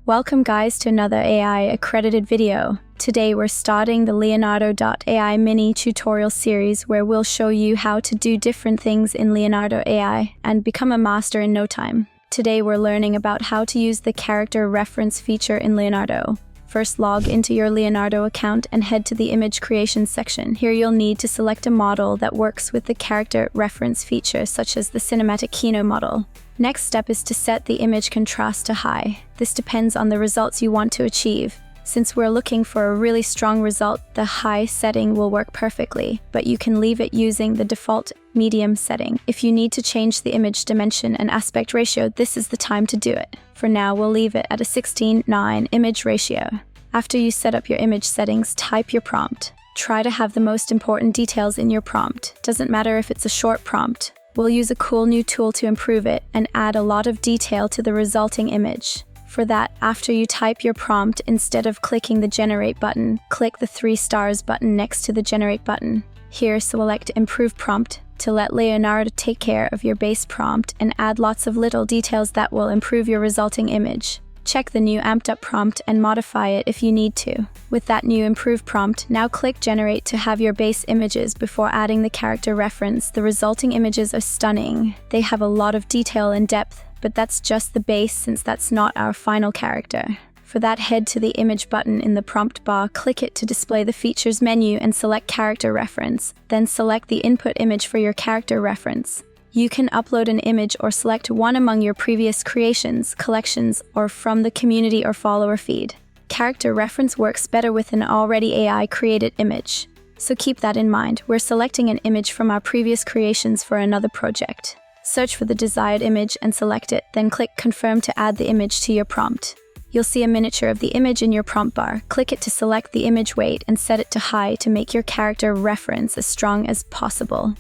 Welcome guys to another AI accredited video. Today we're starting the Leonardo.AI Mini-Tutorial Series where we'll show you how to do different things in Leonardo.AI and become a master in no time. Today we're learning about how to use the character reference feature in Leonardo. First, log into your Leonardo account and head to the image creation section. Here you'll need to select a model that works with the character reference feature, such as the Cinematic Kino model. Next step is to set the image contrast to high. This depends on the results you want to achieve. Since we're looking for a really strong result, the high setting will work perfectly, but you can leave it using the default medium setting. If you need to change the image dimension and aspect ratio, this is the time to do it. For now, we'll leave it at a 16:9 image ratio. After you set up your image settings, type your prompt. Try to have the most important details in your prompt. Doesn't matter if it's a short prompt. We'll use a cool new tool to improve it and add a lot of detail to the resulting image. For that, after you type your prompt, instead of clicking the Generate button, click the 3 stars button next to the Generate button. Here, select Improve Prompt to let Leonardo take care of your base prompt and add lots of little details that will improve your resulting image. Check the new amped up prompt and modify it if you need to. With that new improved prompt, now click Generate to have your base images before adding the character reference. The resulting images are stunning. They have a lot of detail and depth, but that's just the base since that's not our final character. For that, head to the image button in the prompt bar, click it to display the features menu and select character reference. Then select the input image for your character reference. You can upload an image or select one among your previous creations, collections, or from the community or follower feed. Character reference works better with an already AI-created image. So keep that in mind. We're selecting an image from our previous creations for another project. Search for the desired image and select it, then click Confirm to add the image to your prompt. You'll see a miniature of the image in your prompt bar. Click it to select the image weight and set it to high to make your character reference as strong as possible.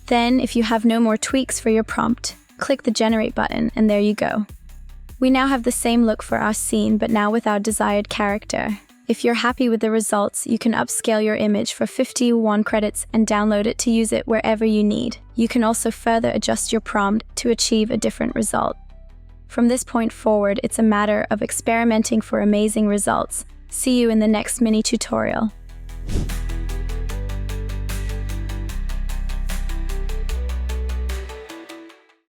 Then, if you have no more tweaks for your prompt, click the Generate button and there you go. We now have the same look for our scene, but now with our desired character. If you're happy with the results, you can upscale your image for 51 credits and download it to use it wherever you need. You can also further adjust your prompt to achieve a different result. From this point forward, it's a matter of experimenting for amazing results. See you in the next mini tutorial.